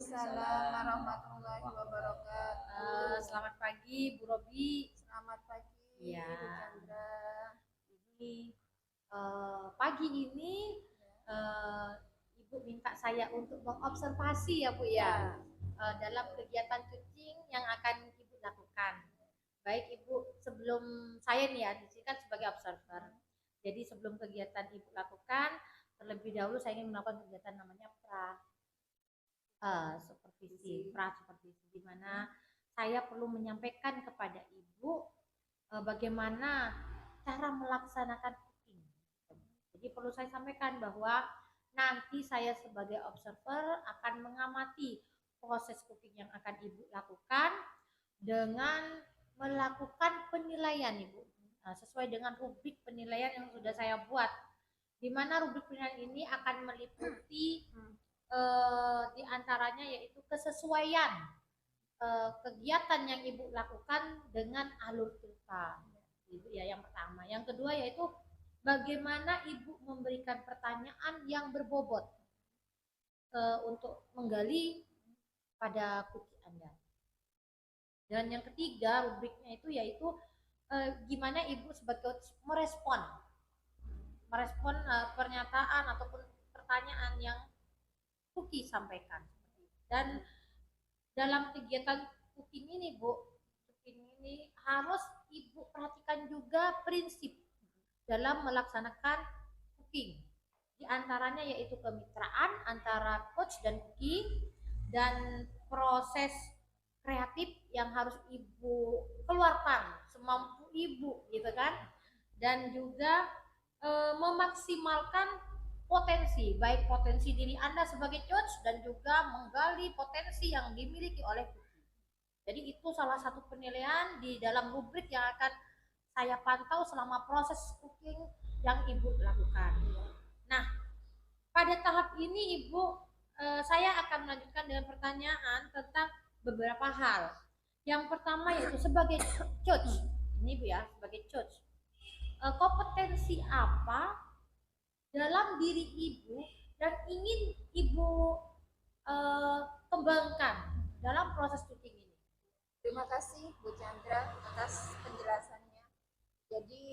Waalaikumsalam warahmatullahi wabarakatuh. Selamat pagi, Bu Robi. Selamat pagi, Ya. Bu Chandra. Ini pagi ini Ibu minta saya untuk mengobservasi ya Bu ya, dalam kegiatan cucing yang akan Ibu lakukan. Baik Ibu, sebelum saya nih ya, di sini kan sebagai observer. Jadi sebelum kegiatan Ibu lakukan, terlebih dahulu saya ingin melakukan kegiatan namanya supervisi, supervisi, di mana saya perlu menyampaikan kepada Ibu bagaimana cara melaksanakan cooking. Jadi perlu saya sampaikan bahwa nanti saya sebagai observer akan mengamati proses cooking yang akan Ibu lakukan dengan melakukan penilaian Ibu, sesuai dengan rubrik penilaian yang sudah saya buat, di mana rubrik penilaian ini akan meliputi di antaranya yaitu kesesuaian kegiatan yang Ibu lakukan dengan alur cerita. Itu ya yang pertama. Yang kedua yaitu bagaimana Ibu memberikan pertanyaan yang berbobot untuk menggali pada cookie Anda. Dan yang ketiga rubriknya itu yaitu gimana Ibu sebagai merespon pernyataan ataupun pertanyaan yang cookie sampaikan. Dan dalam kegiatan cooking ini Bu, cooking ini harus Ibu perhatikan juga prinsip dalam melaksanakan cooking. Di antaranya yaitu kemitraan antara coach dan cookie, dan proses kreatif yang harus Ibu keluarkan semampu Ibu gitu kan. Dan juga memaksimalkan potensi, baik potensi diri Anda sebagai coach dan juga menggali potensi yang dimiliki oleh cookie. Jadi itu salah satu penilaian di dalam rubrik yang akan saya pantau selama proses cooking yang Ibu lakukan. Nah, pada tahap ini Ibu, saya akan melanjutkan dengan pertanyaan tentang beberapa hal. Yang pertama yaitu sebagai coach, ini Bu ya, sebagai coach, kompetensi apa dalam diri Ibu dan ingin Ibu kembangkan dalam proses cooking ini? Terima kasih Bu Chandra atas penjelasannya. Jadi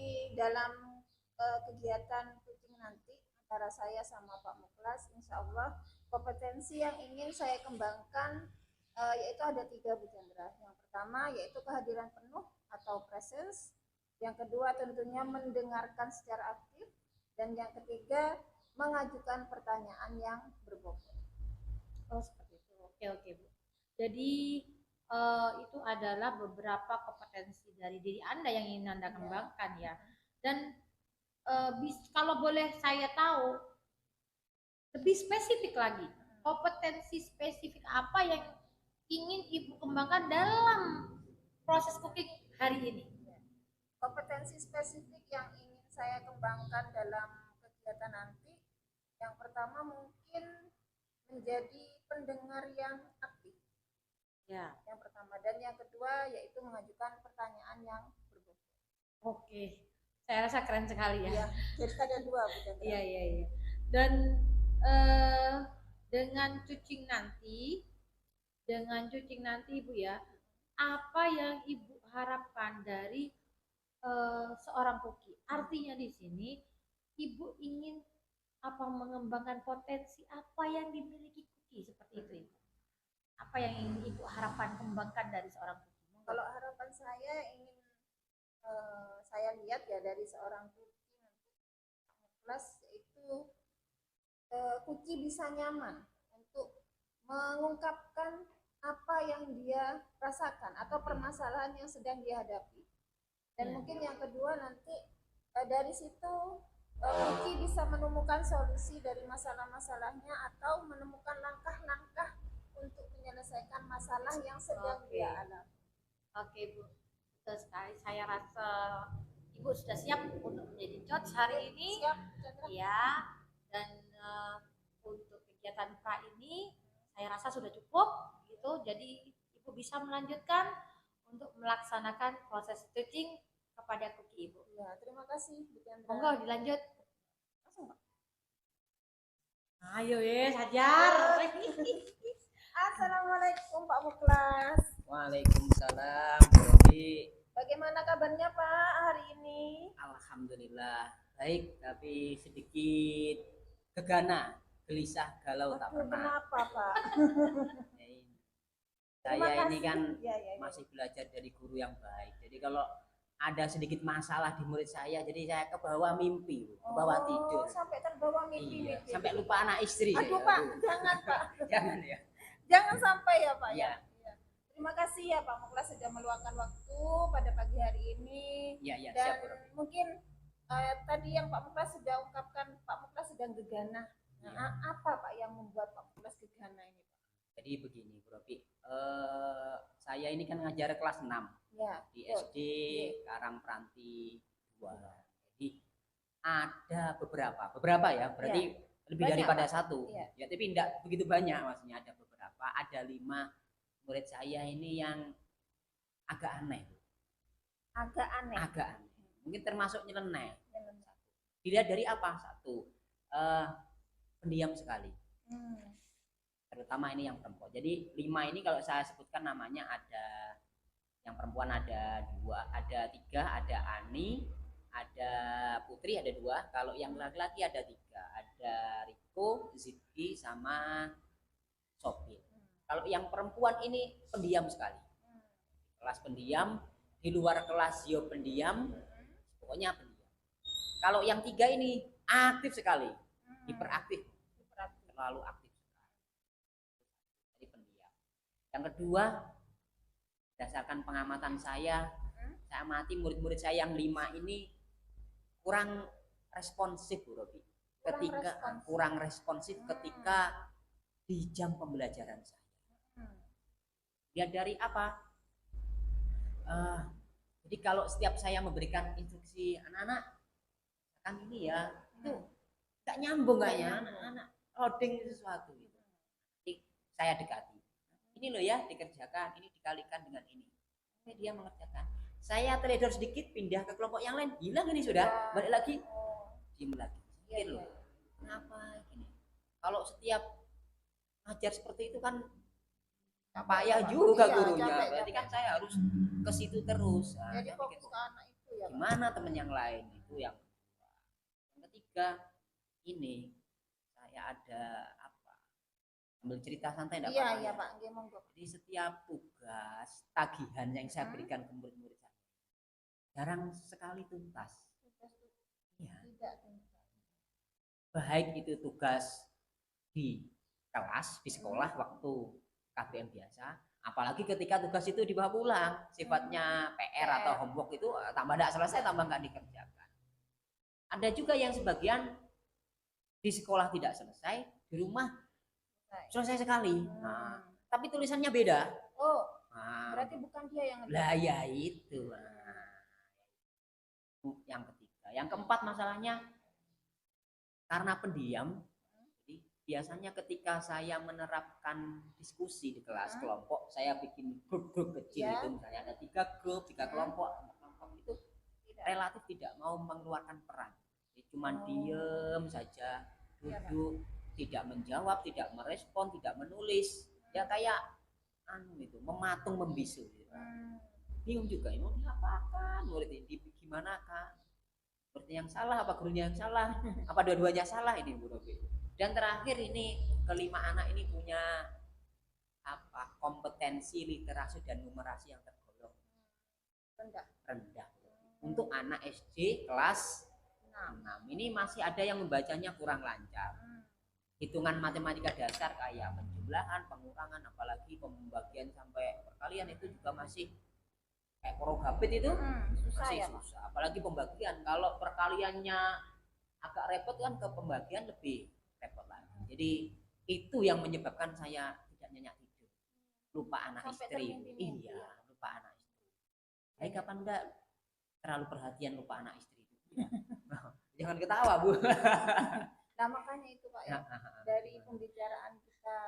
dalam kegiatan cooking nanti antara saya sama Pak Muklas, insya Allah kompetensi yang ingin saya kembangkan yaitu ada 3 Bu Chandra. Yang pertama yaitu kehadiran penuh atau presence. Yang kedua tentunya mendengarkan secara aktif. Dan yang ketiga mengajukan pertanyaan yang berbobot. Oh seperti itu. Oke Bu. Jadi itu adalah beberapa kompetensi dari diri Anda yang ingin Anda kembangkan ya. Dan kalau boleh saya tahu lebih spesifik lagi, kompetensi spesifik apa yang ingin Ibu kembangkan dalam proses cooking hari ini? Kompetensi spesifik yang ingin saya kembangkan dalam kegiatan nanti, yang pertama mungkin menjadi pendengar yang aktif. Ya. Yang pertama, dan yang kedua yaitu mengajukan pertanyaan yang berbobot. Oke, saya rasa keren sekali ya. Iya, jadi ada 2 Bu Chandra. Iya. Dan dengan cucing nanti Ibu ya, apa yang Ibu harapkan dari seorang cookie? Artinya di sini Ibu ingin mengembangkan potensi apa yang dimiliki cookie, seperti itu Ibu. Apa yang ingin Ibu harapkan kembangkan dari seorang cookie? Kalau harapan saya ingin saya lihat ya dari seorang cookie nanti plus itu cookie bisa nyaman untuk mengungkapkan apa yang dia rasakan atau permasalahan yang sedang dihadapi. Dan mungkin yang kedua nanti dari situ cookie bisa menemukan solusi dari masalah-masalahnya atau menemukan langkah-langkah untuk menyelesaikan masalah yang sedang dia alami. Oke Bu, betul sekali. Saya rasa Ibu sudah siap untuk menjadi coach hari ini. Siap, ya. Dan untuk kegiatan pra ini saya rasa sudah cukup gitu. Jadi Ibu bisa melanjutkan untuk melaksanakan proses cooking kepada cookie Ibu. Ya, terima kasih Bu Chandra. Monggo dilanjut. Langsung Pak. Ayo ya, Hajar. Assalamualaikum Pak Muklas. Waalaikumsalam, Bu Robi. Bagaimana kabarnya Pak hari ini? Alhamdulillah baik, tapi sedikit gegana, gelisah, galau tak Aduh, pernah. kenapa Pak? Ya, ini. Terima Saya ini kasih. kan Ya. masih belajar dari guru yang baik. Jadi kalau ada sedikit masalah di murid saya, jadi saya ke bawah mimpi, ke bawah tidur. Sampai terbawa mimpi. Iya, sampai lupa anak istri. Aduh saya. Pak, jangan Pak. Jangan ya. Jangan sampai ya Pak ya. Iya. Ya. Terima kasih ya Pak Muklas sudah meluangkan waktu pada pagi hari ini. Iya, Dan siap, Bu Robi. mungkin tadi yang Pak Muklas sudah ungkapkan, Pak Muklas sedang gegana. Nah, Iya. apa Pak yang membuat Pak Muklas gegana ini Pak? Jadi begini, Bu Robi. Saya ini kan ngajar kelas 6 Ya, di betul. SD Karang Pranti 2. Jadi ada beberapa ya, berarti lebih Banyak, daripada Pak. satu. Iya. Ya, tapi tidak begitu banyak, maksudnya ada beberapa, ada 5 murid saya ini yang agak aneh, Agak aneh. agak aneh. Mungkin termasuk nyeleneh. Dilihat dari apa? Satu, pendiam sekali. Terutama ini yang perempuan. Jadi 5 ini kalau saya sebutkan namanya, ada yang perempuan ada 2, ada 3, ada Ani, ada Putri, ada 2. Kalau yang laki-laki ada 3, ada Riko, Zidki, sama Sopir. Kalau yang perempuan ini pendiam sekali, kelas pendiam, di luar kelas yo pendiam, pokoknya pendiam. Kalau yang 3 ini aktif sekali, hiperaktif, terlalu aktif sekali. Jadi pendiam. Yang kedua, berdasarkan pengamatan saya amati murid-murid saya yang 5 ini kurang responsif, Bu Robi. Kurang responsif ketika di jam pembelajaran saya. Lihat dari apa? Jadi kalau setiap saya memberikan instruksi anak-anak, kan ini ya, itu nggak nyambung kayaknya, anak-anak loading sesuatu gitu. Jadi saya dekati. Ini loh ya dikerjakan, ini dikalikan dengan ini. Ini dia mengerjakan. Saya teledor sedikit, pindah ke kelompok yang lain, hilang ini sudah, balik lagi, diem lagi. Mungkin loh, kenapa gini? Kalau setiap ngajar seperti itu kan payah juga gurunya, berarti kan saya harus ke situ terus. Nah, Jadi fokus ke anak itu ya Pak. gimana teman yang lain itu yang kedua. Yang ketiga, ini saya ada ambil cerita santai enggak apa-apa. Iya Pak, nggih monggo. Jadi setiap tugas tagihan yang saya berikan ke murid-murid saya jarang sekali tuntas. Ya. Tidak tuntas. Baik itu tugas di kelas, di sekolah waktu KBM biasa, apalagi ketika tugas itu dibawa pulang, sifatnya PR atau homework itu tambah tidak selesai, tambah nggak dikerjakan. Ada juga yang sebagian di sekolah tidak selesai, di rumah selesai sekali. Nah, tapi tulisannya beda. Oh, nah, berarti bukan dia yang lah ya itu. Yang ketiga, yang keempat masalahnya karena pendiam. Jadi biasanya ketika saya menerapkan diskusi di kelas kelompok, saya bikin grup-grup kecil itu, misalnya ada 3 grup, 3 kelompok itu relatif tidak mau mengeluarkan peran. Jadi cuma diem saja, duduk, tidak menjawab, tidak merespon, tidak menulis, ya kayak itu mematung membisu gitu. Bingung juga, mau diapakan murid ini, gimana kan? Seperti yang salah, apa gurunya yang salah, apa dua-duanya salah ini Bu Robi. Dan terakhir ini kelima anak ini punya kompetensi literasi dan numerasi yang tergolong rendah. Untuk anak SD kelas 6 ini masih ada yang membacanya kurang lancar. Hitungan matematika dasar kayak penjumlahan, pengurangan, apalagi pembagian sampai perkalian itu juga masih kayak porogapit itu masih susah. Apalagi pembagian, kalau perkaliannya agak repot kan ke pembagian lebih repot lagi. Jadi itu yang menyebabkan saya tidak nyenyak tidur, lupa anak istri. Iya, lupa anak istri. Baik kapan enggak terlalu perhatian lupa anak istri itu. Jangan ketawa Bu. Nah makanya itu Pak ya, dari pembicaraan kita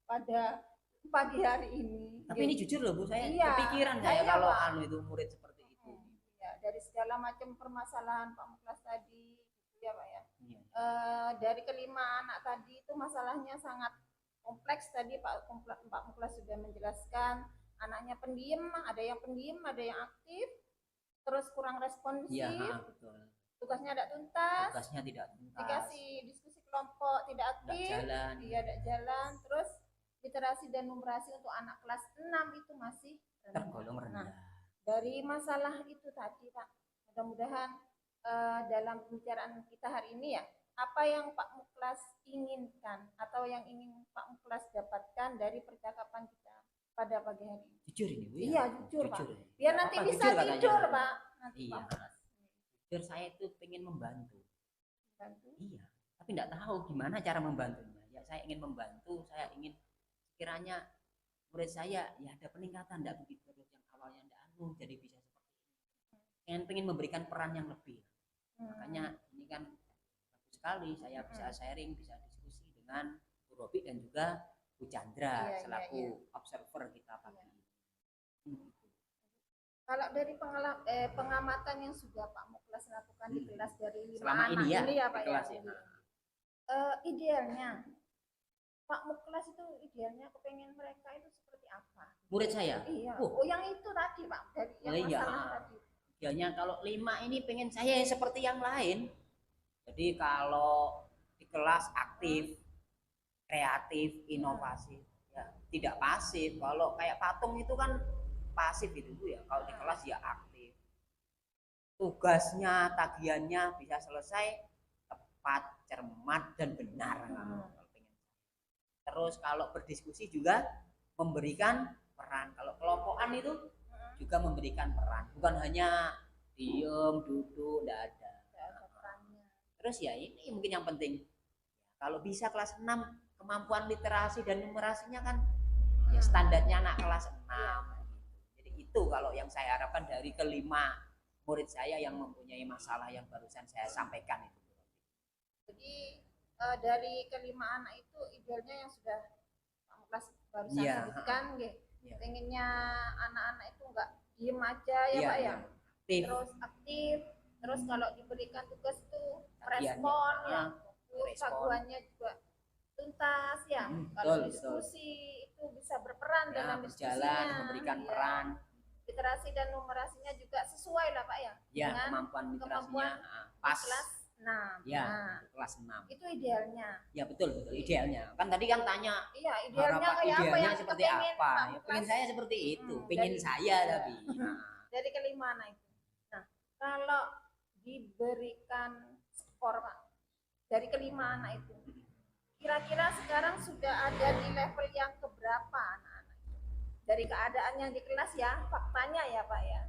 pada pagi hari ini. Tapi ini jujur loh Bu, saya Iya, kepikiran saya kalau itu murid seperti itu. Ya, dari segala macam permasalahan Pak Muklas tadi, gitu ya Pak ya. Iya. Dari kelima anak tadi itu masalahnya sangat kompleks tadi Pak Muklas sudah menjelaskan, anaknya pendiam, ada yang pendiam, ada yang aktif, terus kurang responsif, Iya, betul. tugasnya tidak tuntas, Tugasnya tidak tuntas, dikasih diskusi kelompok tidak tidak aktif, jalan. iya tidak jalan, terus literasi dan numerasi untuk anak kelas 6 itu masih tergolong rendah. Dari masalah itu tadi Pak, mudah-mudahan dalam pembicaraan kita hari ini ya, apa yang Pak Muklas inginkan atau yang ingin Pak Muklas dapatkan dari percakapan kita pada pagi hari ini? Jujur ini Bu ya? Iya jujur Pak, Ya. biar Nggak nanti apa-apa, bisa jujur jujur katanya. Pak. Nanti Iya. Pak Muklas Jujur saya itu pengen membantu. bantu. Iya, tapi tidak tahu gimana cara membantunya. Ya saya ingin membantu, saya ingin kiranya murid saya ya ada peningkatan, tidak begitu terus yang awalnya tidak jadi bisa seperti ini. Pengen memberikan peran yang lebih. Makanya ini kan bagus sekali saya bisa sharing, bisa diskusi dengan Bu Robi dan juga Bu Chandra Iya, selaku iya. observer kita pagi ini. Kalau dari pengamatan yang sudah Pak Muklas lakukan di kelas dari 5 Selama anak ini ya, Pak di kelas ya, ya. idealnya Pak Muklas itu idealnya kepengen mereka itu seperti apa? Murid saya. Iya. Oh. Oh yang itu tadi Pak, dari yang Iya. masalah tadi. Idealnya kalau 5 ini pengen saya seperti yang lain. Jadi kalau di kelas aktif, kreatif, inovasi, ya tidak pasif. Kalau kayak patung itu kan pasif itu ya. Kalau di kelas ya aktif. Tugasnya, tagihannya bisa selesai tepat, cermat dan benar. Terus kalau berdiskusi juga memberikan peran. Kalau kelompokan itu juga memberikan peran, bukan hanya diem duduk, tidak ada. Terus ya ini mungkin yang penting, kalau bisa kelas 6 kemampuan literasi dan numerasinya kan ya standarnya anak kelas 6. Jadi itu kalau yang saya harapkan dari kelima murid saya yang mempunyai masalah yang barusan saya sampaikan itu. Jadi dari kelima anak itu idealnya yang sudah Pak Muklas barusan sebutkan, pengennya anak-anak itu enggak diem aja ya Pak ya, terus aktif, terus kalau diberikan tugas itu respon ya, kesatuannya juga tuntas ya, kalau diskusi itu bisa berperan dalam diskusinya, memberikan peran, literasi dan numerasinya juga sesuai lah Pak ya, dengan kemampuan literasinya pas kelas 6. Ya, kelas 6. Itu idealnya. Ya betul idealnya. Kan tadi kan tanya. Iya, idealnya kayak apa yang seperti apa? Ya, pengen saya seperti itu. Pengen saya tapi. Dari kelima anak itu. Nah, kalau diberikan skor Pak dari kelima anak itu, kira-kira sekarang sudah ada di level yang keberapa anak-anak? Dari keadaannya di kelas ya, faktanya ya Pak ya.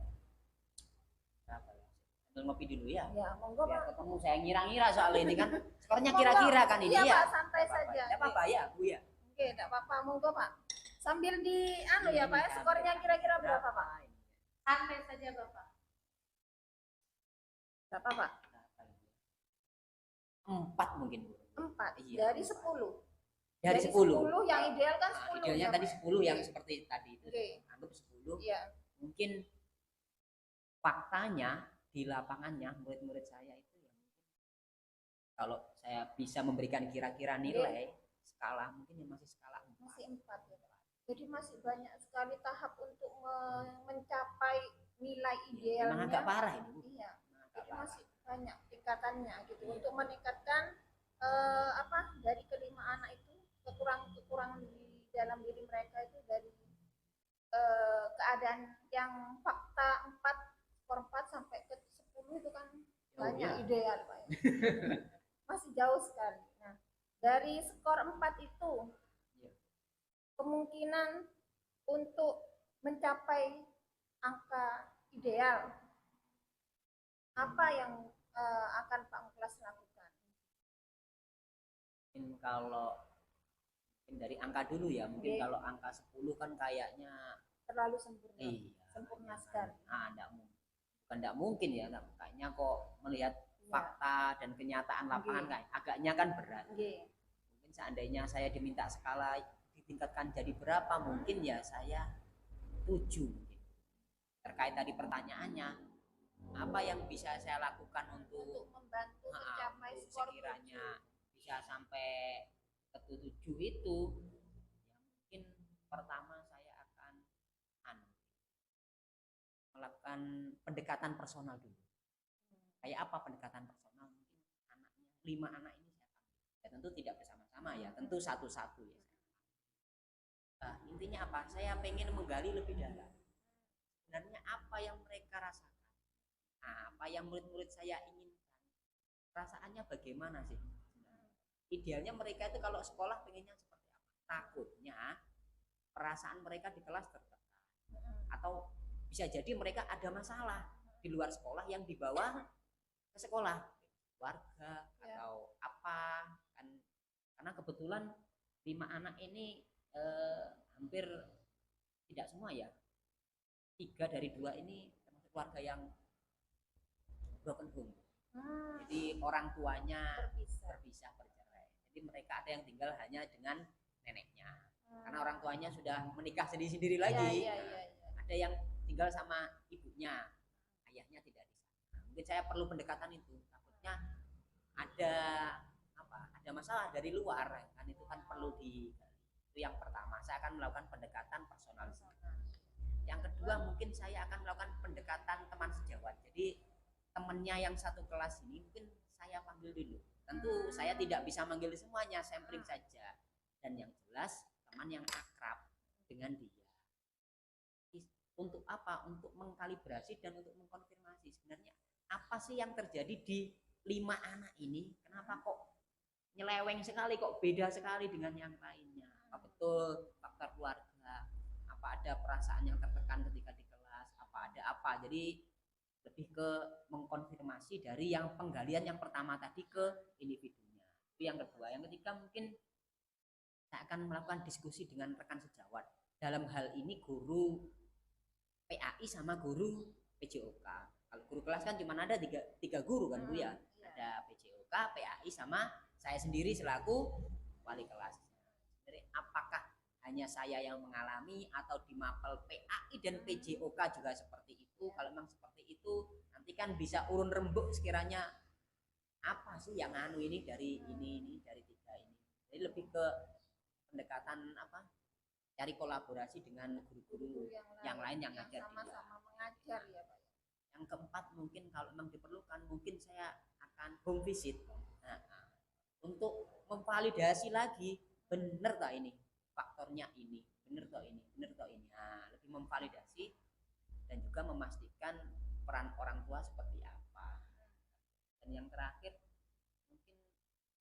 Ngopi dulu ya. Ya, monggo Pak. Ketemu saya ngira-ngira soal ini kan. Skornya kira-kira kan ini ya. Iya Pak, santai saja. Tidak apa-apa ya, Bu ya. Oke, tidak apa-apa, monggo Pak. Sambil di ya Pak, skornya kira-kira berapa Pak? Santai saja Bapak. Berapa Pak? 4 mungkin Bu. 4 Iya, dari 10. Dari 10. Yang ideal kan 10. Idealnya tadi 10 yang seperti tadi itu. Anggap 10. Iya. Mungkin faktanya di lapangannya murid-murid saya itu ya kalau saya bisa memberikan kira-kira nilai skala mungkin ya masih skala 4. Masih 4 ya Pak. Jadi masih banyak sekali tahap untuk mencapai nilai idealnya. Memang agak parah ini Bu. Iya. Jadi masih banyak tingkatannya gitu untuk meningkatkan dari kelima anak itu kekurangan di dalam diri mereka itu dari keadaan yang fakta 4 skor 4 sampai ke 10 itu kan banyak ideal Pak ya. Masih jauh sekali. Nah, dari skor 4 itu kemungkinan untuk mencapai angka ideal apa yang akan Pak Muklas lakukan? Mungkin kalau dari angka dulu ya, mungkin kalau angka 10 kan kayaknya terlalu sempurna. Iya, sempurna sekali. Enggak mungkin ya, kayaknya kok melihat fakta dan kenyataan lapangan kayak agaknya kan berat. Mungkin seandainya saya diminta skala ditingkatkan jadi berapa, mungkin ya saya 7 mungkin. Terkait tadi pertanyaannya, apa yang bisa saya lakukan untuk membantu mencapai skor sekiranya bisa sampai ke 7 itu, pertama saya akan anu, melakukan pendekatan personal dulu. Kayak apa pendekatan personal? Mungkin anaknya 5 anak ini saya panggil. Ya tentu tidak bersama-sama ya, tentu satu-satu ya. Nah, intinya apa? Saya pengen menggali lebih dalam. Sebenarnya apa yang mereka rasakan? Apa yang murid-murid saya inginkan? Perasaannya bagaimana sih? Idealnya mereka itu kalau sekolah pengennya seperti apa? Takutnya perasaan mereka di kelas tertekan. Atau bisa jadi mereka ada masalah di luar sekolah yang dibawa ke sekolah, warga atau apa kan, karena kebetulan 5 anak ini hampir tidak semua ya, 3 dari 2 ini termasuk keluarga yang broken home. Jadi orang tuanya berpisah bercerai, jadi mereka ada yang tinggal hanya dengan neneknya karena orang tuanya sudah menikah sendiri-sendiri lagi. Ada yang tinggal sama ibunya, ayahnya tidak di sana. Mungkin saya perlu pendekatan itu, takutnya ada ada masalah dari luar kan, itu kan perlu di. Itu yang pertama, saya akan melakukan pendekatan personal. Yang kedua mungkin saya akan melakukan pendekatan teman sejawat. Jadi temannya yang satu kelas ini mungkin saya panggil dulu. Tentu saya tidak bisa manggil semuanya, sampling saja. Dan yang jelas teman yang akrab dengan dia. Untuk apa? Untuk mengkalibrasi dan untuk mengkonfirmasi sebenarnya apa sih yang terjadi di 5 anak ini, kenapa kok nyeleweng sekali, kok beda sekali dengan yang lainnya. Apa betul faktor keluarga, apa ada perasaan yang tertekan ketika di kelas, apa ada apa. Jadi lebih ke mengkonfirmasi dari yang penggalian yang pertama tadi ke individunya. Itu yang kedua. Yang ketiga mungkin saya akan melakukan diskusi dengan rekan sejawat. Dalam hal ini guru PAI sama guru PJOK. Kalau guru kelas kan cuma ada tiga guru kan Bu ya. Ada PJOK, PAI sama saya sendiri selaku wali kelas. Jadi apakah hanya saya yang mengalami atau di mapel PAI dan PJOK juga seperti itu? Kalau memang seperti itu, nanti kan bisa urun rembuk sekiranya apa sih yang anu ini dari ini dari 3 ini. Jadi lebih ke pendekatan apa? Cari kolaborasi dengan guru-guru yang lain yang ngajar sama-sama mengajar ya Pak. Yang keempat mungkin kalau memang diperlukan mungkin saya akan home visit untuk memvalidasi lagi benar tak ini faktornya ini, benar tak ini, lebih memvalidasi dan juga memastikan peran orang tua seperti apa. Dan yang terakhir mungkin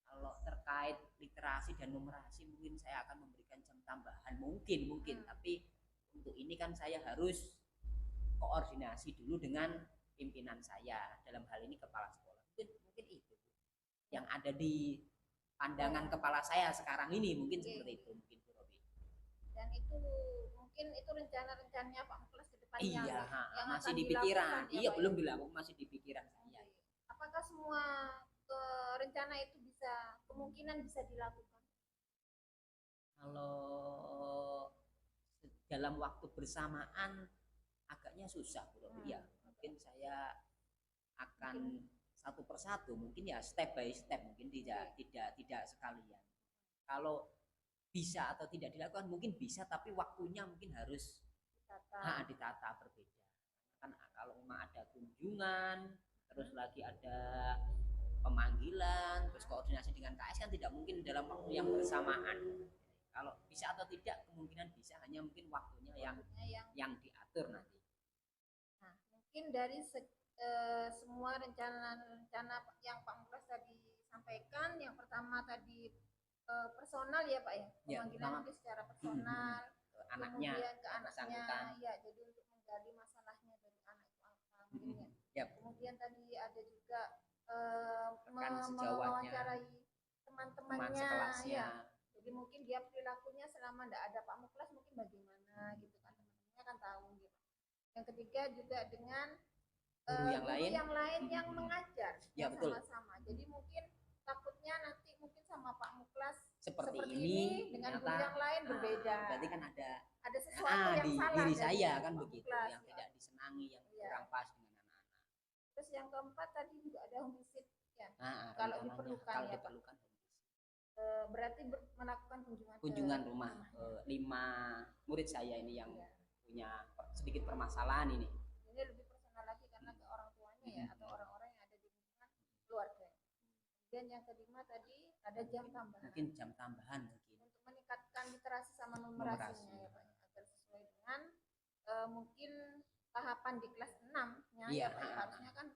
kalau terkait literasi dan numerasi mungkin saya akan memberikan jam tambahan mungkin tapi untuk ini kan saya harus koordinasi dulu dengan pimpinan saya, dalam hal ini kepala sekolah. Mungkin itu yang ada di pandangan kepala saya sekarang ini, mungkin seperti itu mungkin Bu Robi. Dan itu mungkin itu rencana-rencananya Pak Muklas ke depannya Iya, yang masih akan di pikiran. Ya, Iya, Pak, belum dilakukan, masih di pikiran saya. Apakah semua rencana itu kemungkinan bisa dilakukan? Kalau dalam waktu bersamaan agaknya susah Bu Robi ya. Mungkin saya akan satu persatu, mungkin ya step by step, mungkin tidak sekalian. Kalau bisa atau tidak dilakukan mungkin bisa, tapi waktunya mungkin harus ditata berbeda. Kan kalau memang ada kunjungan, terus lagi ada pemanggilan, terus koordinasi dengan KS kan tidak mungkin dalam waktu yang bersamaan. Kalau bisa atau tidak kemungkinan bisa, hanya mungkin waktunya yang diatur nanti. Nah, mungkin dari semua rencana yang Pak Muklas tadi sampaikan, yang pertama tadi personal ya Pak ya, pemanggilan ya, secara personal, anaknya, kemudian ke anaknya, ya, jadi untuk menggali masalahnya dari anak itu apa, mungkin ya. Kemudian tadi ada juga mewawancarai teman-temannya, ya. Jadi mungkin dia perilakunya selama tidak ada Pak Muklas mungkin bagaimana gitu kan, teman-temannya kan tahu gitu. Yang ketiga juga dengan guru yang lain yang mengajar ya, sama-sama. Jadi mungkin takutnya nanti mungkin sama Pak Muklas seperti ini dengan guru yang lain berbeda. Berarti kan ada sesuatu yang di salah diri saya kan Pak begitu, Muklas, yang tidak disenangi, yang kurang pas dengan anak-anak. Terus yang keempat tadi juga ada home visit ya. Kalau diperlukan ya Pak. berarti melakukan kunjungan kunjungan ke rumah rumahnya. 5 murid saya ini yang Iya. punya sedikit permasalahan ini. Ini lebih personal lagi karena ke orang tuanya ya, atau orang-orang yang ada di lingkungan keluarga. Kemudian yang kelima tadi ada jam tambahan Mungkin jam tambahan mungkin. untuk meningkatkan literasi sama numerasinya Numerasi. ya Pak, agar sesuai dengan mungkin tahapan di kelas 6-nya Iya. ya Pak. Ya, harusnya kan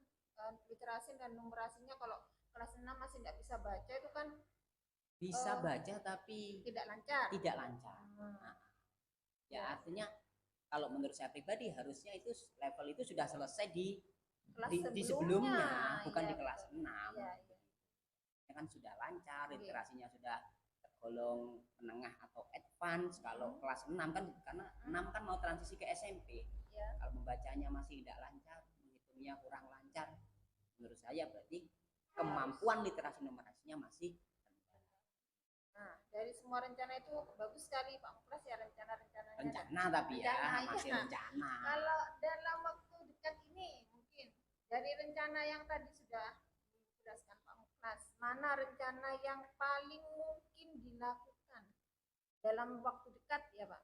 literasi dan numerasinya kalau kelas 6 masih tidak bisa baca itu kan Bisa baca tapi tidak lancar. tidak lancar. Nah, Ya ya. artinya kalau menurut saya pribadi harusnya itu level itu sudah selesai di Kelas di sebelumnya, sebelumnya, bukan iya, di kelas betul. 6. Iya, iya. Ya kan sudah lancar, Iya. literasinya sudah tergolong menengah atau advance. Kalau kelas 6 kan, karena 6 kan mau transisi ke SMP. Iya. Kalau membacanya masih tidak lancar, menghitungnya kurang lancar, menurut saya berarti kemampuan literasi numerasinya masih rendah. Nah, dari semua rencana itu bagus sekali Pak Muklas ya, rencana-rencananya. Rencana tapi ya Rencana, masih iya. rencana. Kalau dalam waktu dekat ini mungkin dari rencana yang tadi sudah dijelaskan Pak Muklas, mana rencana yang paling mungkin dilakukan dalam waktu dekat ya Pak?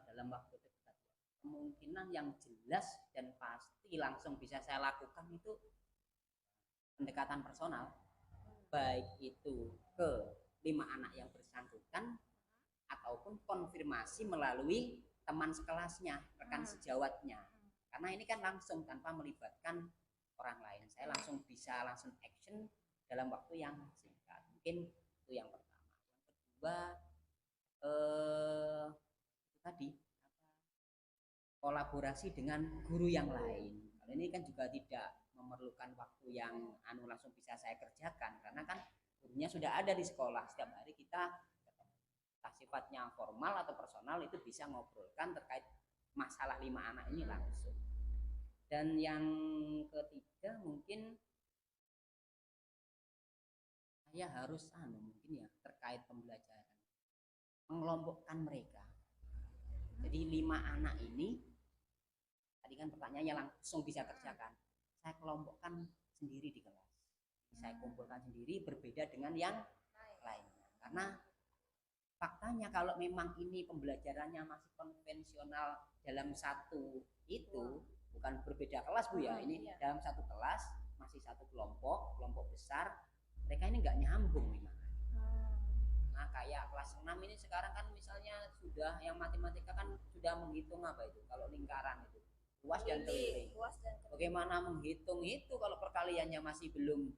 Dalam waktu dekat kemungkinan yang jelas dan pasti langsung bisa saya lakukan itu pendekatan personal, baik itu ke 5 anak yang bersangkutan ataupun konfirmasi melalui teman sekelasnya, rekan sejawatnya. Karena ini kan langsung tanpa melibatkan orang lain, saya langsung bisa langsung action dalam waktu yang singkat. Mungkin itu yang pertama. Yang kedua tadi kolaborasi dengan guru yang lain. Kalau ini kan juga tidak memerlukan waktu yang langsung bisa saya kerjakan, karena kan gurunya sudah ada di sekolah, setiap hari kita ketemu. Sifatnya formal atau personal itu bisa ngobrolkan terkait masalah 5 anak ini langsung. Dan yang ketiga mungkin saya harus mungkin ya terkait pembelajaran, mengelompokkan mereka. Jadi 5 anak ini tadi kan pertanyaannya langsung bisa kerjakan, saya kelompokkan sendiri di kelas, saya kumpulkan sendiri berbeda dengan yang lainnya. Karena faktanya kalau memang ini pembelajarannya masih konvensional dalam satu itu, bukan berbeda kelas Bu ya, ini dalam satu kelas masih satu kelompok besar, mereka ini nggak nyambung nih. Nah kayak kelas 6 ini sekarang kan misalnya sudah yang matematika kan sudah menghitung apa itu, kalau lingkaran itu luas dan keliling. Bagaimana menghitung itu kalau perkaliannya masih belum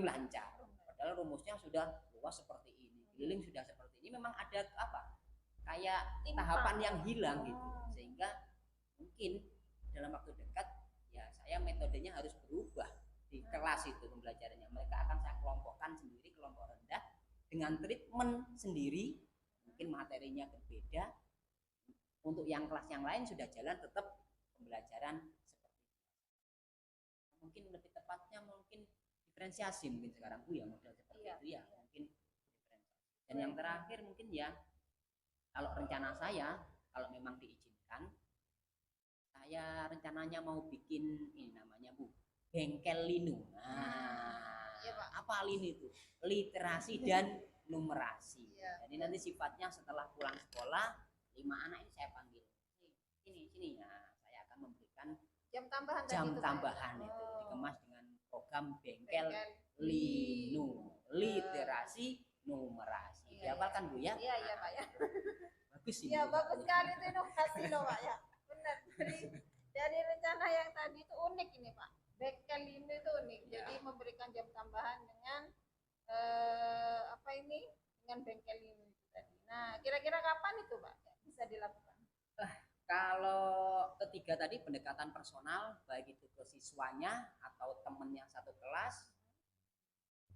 lancar, padahal rumusnya sudah luas seperti ini, keliling sudah seperti ini. Memang ada apa kayak tahapan yang hilang gitu, sehingga mungkin dalam waktu dekat ya saya metodenya harus berubah di kelas itu pembelajarannya. Mereka akan saya kelompokkan sendiri, kelompok rendah dengan treatment sendiri, mungkin materinya berbeda. Untuk yang kelas yang lain sudah jalan tetap pembelajaran seperti itu. Mungkin lebih tepatnya mungkin diferensiasi mungkin sekarang Bu ya, model seperti itu ya, mungkin diferensiasi. Dan yang terakhir mungkin ya, kalau rencana saya kalau memang diizinkan, saya rencananya mau bikin ini namanya Bu, bengkel linu. Nah, Iya, Pak. apa linu itu? Literasi dan numerasi. Jadi nanti sifatnya setelah pulang sekolah, 5 anak ini saya panggil, sini ya, saya akan memberikan jam tambahan jam tadi itu, tambahan Pak. itu dikemas dengan program bengkel linu, literasi numerasi. Dihafalkan Bu ya? Iya Pak ya. Bagus ini. Iya bagus sekali itu, inovasi loh Pak ya. Benar. Dari rencana yang tadi itu unik ini Pak. Bengkel linu itu unik. Jadi memberikan jam tambahan dengan apa ini? Dengan bengkel linu itu tadi. Nah, kira-kira kapan itu Pak bisa dilakukan? Kalau ketiga tadi pendekatan personal, baik itu ke siswanya atau teman yang satu kelas,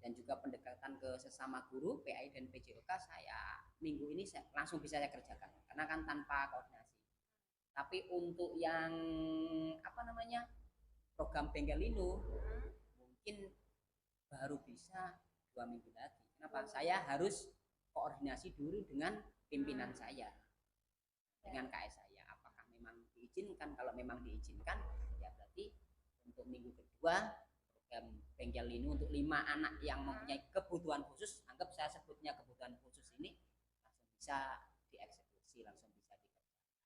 dan juga pendekatan ke sesama guru PAI dan PJOK, saya minggu ini langsung bisa saya kerjakan karena kan tanpa koordinasi. Tapi untuk yang apa namanya program bengkel linu mungkin baru bisa 2 minggu lagi. Kenapa? Saya harus koordinasi dulu dengan pimpinan saya, dengan KS saya. Apakah memang diizinkan? Kalau memang diizinkan, ya berarti untuk minggu kedua program bengkel ini untuk 5 anak yang mempunyai kebutuhan khusus, anggap saya sebutnya kebutuhan khusus ini, langsung bisa dieksekusi, langsung bisa dikerjakan.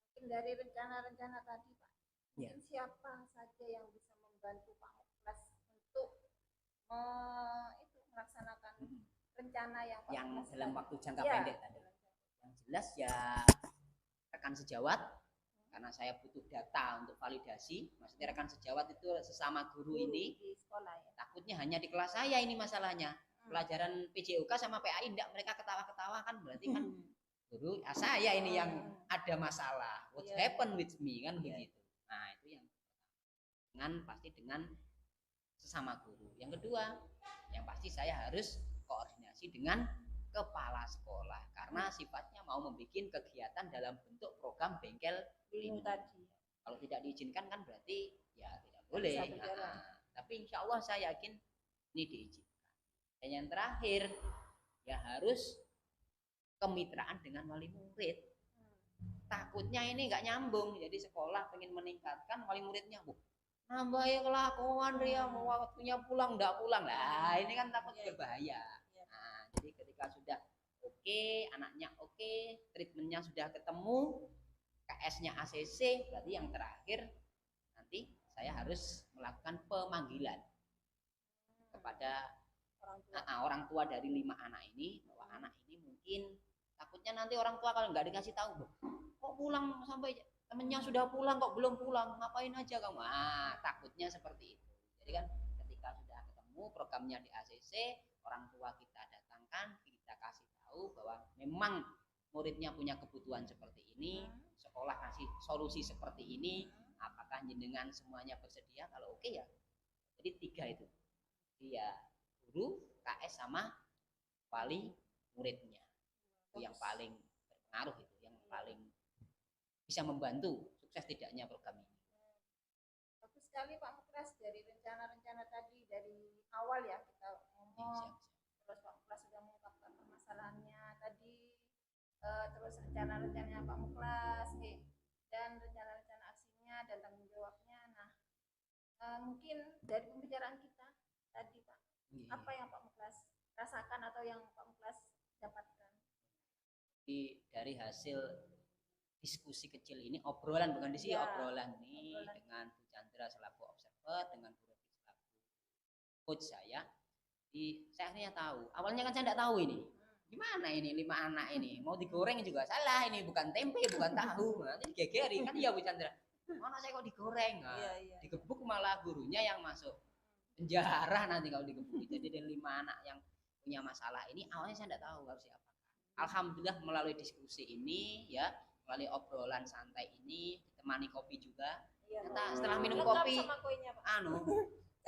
Mungkin dari rencana-rencana tadi Pak, Ya. mungkin siapa saja yang bisa membantu Pak Muklas untuk itu melaksanakan rencana yang Pak Yang Muklas dalam tadi? waktu jangka Ya, pendek tadi. Yang jelas ya rekan sejawat, karena saya butuh data untuk validasi. Maksudnya rekan sejawat itu sesama guru ini, di sekolah ya. takutnya hanya di kelas saya ini masalahnya. Pelajaran PJOK sama PAI enggak, mereka ketawa-ketawa kan, berarti kan guru saya ini yang ada masalah. What Iya. happened with me kan Iya. begitu. Nah, itu yang pasti dengan sesama guru. Yang kedua, yang pasti saya harus koordinasi dengan kepala sekolah karena sifatnya mau membuat kegiatan dalam bentuk program bengkel Ilmu ini. tadi. Kalau tidak diizinkan kan berarti ya tidak boleh. bisa berjalan. Tapi insya Allah saya yakin ini diizinkan. Dan yang terakhir ya harus kemitraan dengan wali murid. Takutnya ini nggak nyambung, jadi sekolah pengen meningkatkan, wali muridnya nambah ya kelakuan dia mau waktunya pulang nggak pulang lah, ini kan takut berbahaya. Nah, jadi ketika sudah oke, anaknya oke, treatmentnya sudah ketemu, KS-nya ACC, berarti yang terakhir nanti saya harus melakukan pemanggilan kepada orang tua dari 5 anak ini, bahwa anak ini mungkin takutnya nanti orang tua kalau nggak dikasih tahu, kok pulang sampai temennya sudah pulang kok belum pulang, ngapain aja kamu? Takutnya seperti itu. Jadi kan ketika sudah ketemu programnya di ACC, orang tua kita datangkan, kita kasih tahu bahwa memang muridnya punya kebutuhan seperti ini, sekolah kasih solusi seperti ini, apakah jenengan semuanya bersedia? Kalau oke ya. Jadi 3 itu. Dia guru, KS sama wali muridnya. Itu yang paling berpengaruh, itu yang paling bisa membantu sukses tidaknya program ini. Bagus sekali Pak Muklas, dari rencana-rencana tadi dari awal ya kita ngomong, terus Pak Muklas sudah mengungkapkan permasalahannya tadi, terus rencana-rencananya Pak Muklas, dan rencana-rencana aksinya dan tanggung jawabnya. Nah, mungkin dari pembicaraan kita tadi Pak, apa yang Pak Muklas rasakan atau yang Pak Muklas dapatkan? Dari hasil diskusi kecil ini, obrolan bukan diskusi, obrolan ini dengan Bu Chandra selaku observer, dengan Bu Robi selaku coach saya, saya akhirnya tahu. Awalnya kan saya tidak tahu ini gimana ini 5 anak ini mau digoreng juga salah, ini bukan tempe bukan tahu, nanti digegeri kan ya Bu Chandra, mana saya kok digoreng, digebuk malah gurunya yang masuk penjara nanti kalau digebuk. Jadi dari 5 anak yang punya masalah ini awalnya saya tidak tahu harus siapa. Alhamdulillah melalui diskusi ini ya, melalui obrolan santai ini, ditemani kopi juga. Setelah minum kopi,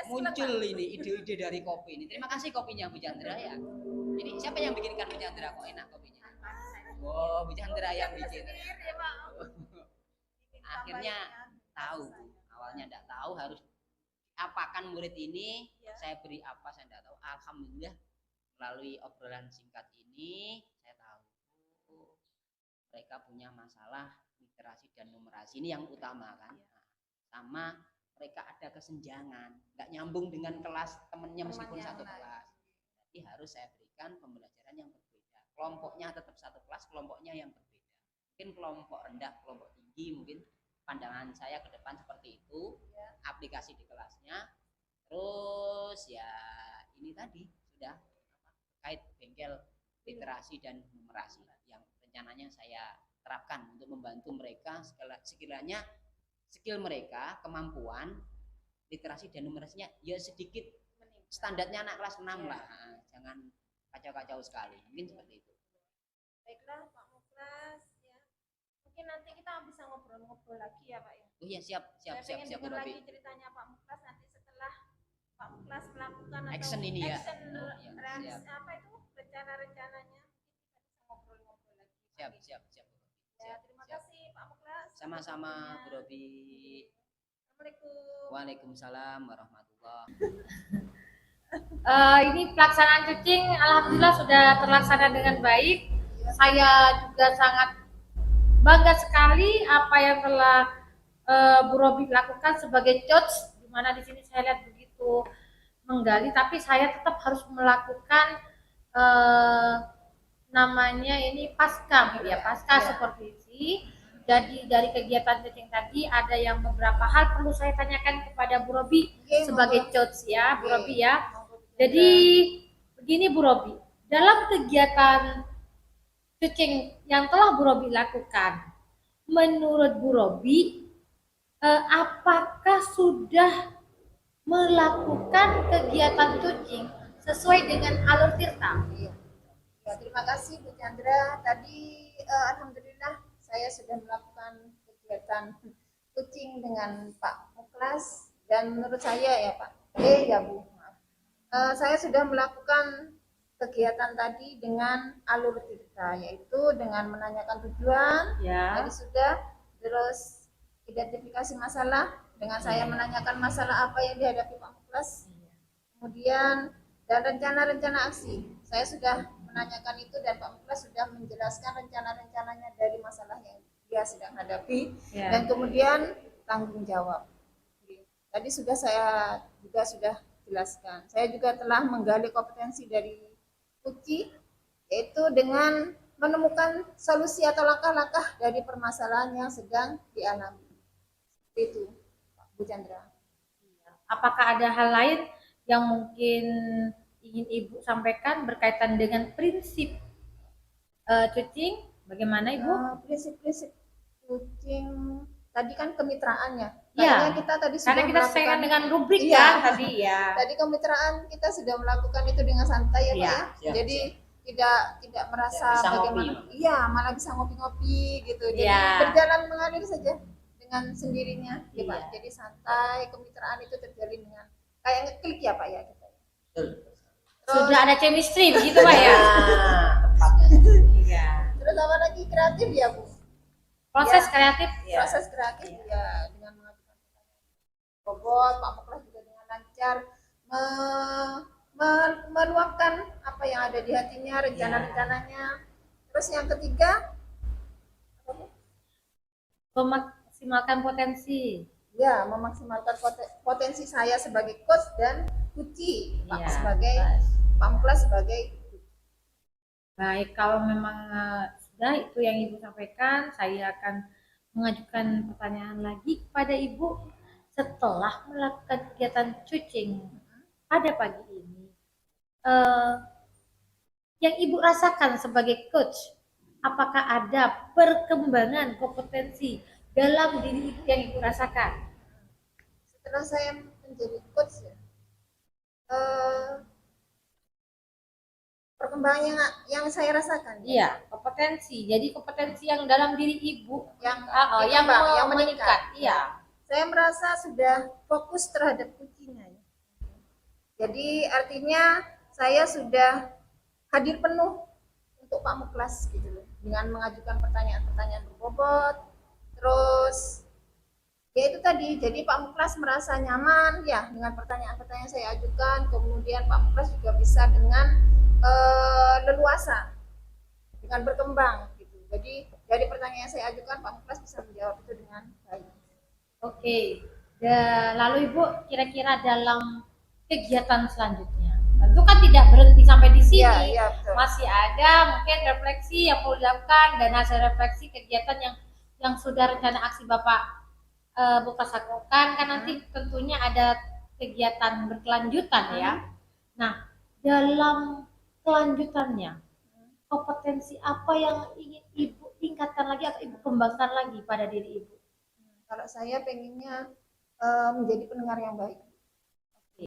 muncul ini ide-ide dari kopi ini. Terima kasih kopinya Bu Chandra ya. Ini siapa yang bikinkan Bu Chandra, kok enak kopinya? Wow, Bu Chandra yang bikin. Akhirnya tahu, awalnya tidak tahu harus apakan murid ini, saya beri apa saya tidak tahu. Alhamdulillah melalui obrolan singkat ini saya tahu mereka punya masalah literasi dan numerasi, ini yang utama kan. Sama mereka ada kesenjangan, nggak nyambung dengan kelas temennya meskipun satu kelas. Jadi harus saya berikan pembelajaran yang berbeda. Kelompoknya tetap satu kelas, kelompoknya yang berbeda. Mungkin kelompok rendah, kelompok tinggi, mungkin pandangan saya ke depan seperti itu. Aplikasi di kelasnya. Terus ya ini tadi sudah terkait bengkel literasi dan numerasi yang rencananya saya terapkan untuk membantu mereka sekiranya skill mereka, kemampuan literasi dan numerasinya ya sedikit standarnya anak kelas 6 lah. Jangan kacau-kacau sekali, mungkin seperti itu. Baiklah Pak Muklas ya, mungkin nanti kita bisa ngobrol-ngobrol lagi ya Pak ya. Oh iya, siap Saya pengen dengar lagi ceritanya Pak Muklas nanti setelah Pak Muklas melakukan action ini ya. Apa itu rencana-rencananya, kita bisa ngobrol-ngobrol lagi. Siap. Ya, terima kasih Pak Muklas. Sama-sama Bu Robi. Assalamualaikum. Waalaikumsalam warahmatullahi. Ini pelaksanaan cacing alhamdulillah sudah terlaksana dengan baik. Saya juga sangat bangga sekali apa yang telah Bu Robi lakukan sebagai coach, di mana di sini saya lihat begitu menggali, tapi saya tetap harus melakukan namanya ini pasca Bu, ya, pasca Iya. supervisi. Jadi dari kegiatan coaching tadi ada yang beberapa hal perlu saya tanyakan kepada Bu Robi Oke, sebagai monggo. coach ya, Bu Oke. Robi ya. Monggo, Bu Jadi Chandra. begini Bu Robi, dalam kegiatan coaching yang telah Bu Robi lakukan, menurut Bu Robi, apakah sudah melakukan kegiatan coaching sesuai dengan alur Tirta? Iya. Ya, terima kasih Bu Chandra. Tadi alhamdulillah saya sudah melakukan kegiatan coaching dengan Pak Muklas, dan menurut saya ya Pak, ya Bu, maaf. Saya sudah melakukan kegiatan tadi dengan alur Tirta, yaitu dengan menanyakan tujuan, Ya. tadi sudah, terus identifikasi masalah dengan saya menanyakan masalah apa yang dihadapi Pak Muklas, kemudian dan rencana-rencana aksi. Saya sudah menanyakan itu dan Pak Muklas sudah menjelaskan rencana-rencananya dari masalah yang dia sedang hadapi, Ya. dan kemudian tanggung jawab. Tadi saya juga sudah jelaskan. Saya juga telah menggali kompetensi dari Uci, yaitu dengan menemukan solusi atau langkah-langkah dari permasalahan yang sedang dialami. Seperti itu, Pak Bu Chandra. Apakah ada hal lain yang mungkin ingin Ibu sampaikan berkaitan dengan prinsip coaching? Bagaimana Ibu? Prinsip-prinsip coaching tadi kan kemitraannya. Iya. Kita tadi Karena sudah kita selesaikan melakukan dengan rubrik Iya. kan tadi ya. tadi kemitraan kita sudah melakukan itu dengan santai ya Pak Iya. ya. Siap, Jadi tidak merasa Bisa bagaimana. ngopi. Iya, malah bisa ngopi-ngopi gitu. Jadi Iya. berjalan mengalir saja dengan sendirinya ya Pak. Iya. Jadi santai, kemitraan itu terjalin dengan kayak ngeklik ya Pak ya kita. Betul. Sudah ada chemistry begitu Pak ya. Nah, tepatnya. Iya. Terus apa lagi, kreatif ya Bu. Proses Ya. kreatif. Iya. Proses kreatif ya dengan mengajukan pertanyaan robot, Pak Muklas juga dengan lancar meluapkan apa yang ada di hatinya, rencana-rencananya. Terus yang ketiga, Memaksimalkan potensi. ya memaksimalkan potensi saya sebagai coach dan Uci, Pak Iya. sebagai Pak Muklas sebagai. Baik, kalau memang sudah itu yang Ibu sampaikan, saya akan mengajukan pertanyaan lagi kepada Ibu setelah melakukan kegiatan coaching pada pagi ini. Yang Ibu rasakan sebagai coach, apakah ada perkembangan kompetensi dalam diri Ibu yang Ibu rasakan? Setelah saya menjadi coach ya, perkembangan yang saya rasakan Iya, kompetensi. Jadi kompetensi yang dalam diri Ibu yang yang meningkat. meningkat. Iya. Saya merasa sudah fokus terhadap kuncinya ya. Jadi artinya saya sudah hadir penuh untuk Pak Muklas gitu loh, dengan mengajukan pertanyaan-pertanyaan berbobot. Terus ya itu tadi, jadi Pak Muklas merasa nyaman ya dengan pertanyaan-pertanyaan yang saya ajukan. Kemudian Pak Muklas juga bisa dengan leluasa, dengan berkembang gitu. Jadi dari pertanyaan yang saya ajukan Pak Muklas bisa menjawab itu dengan baik. Oke. Lalu Ibu kira-kira dalam kegiatan selanjutnya, tentu kan tidak berhenti sampai di sini. Iya, betul. Masih ada mungkin refleksi yang perlu dilakukan, dan hasil refleksi kegiatan yang sudah rencana aksi Bapak Bukas lakukan kan nanti tentunya ada kegiatan berkelanjutan ya. Nah, dalam kelanjutannya, kompetensi apa yang ingin Ibu tingkatkan lagi atau Ibu kembangkan lagi pada diri Ibu? Kalau saya pengennya menjadi pendengar yang baik.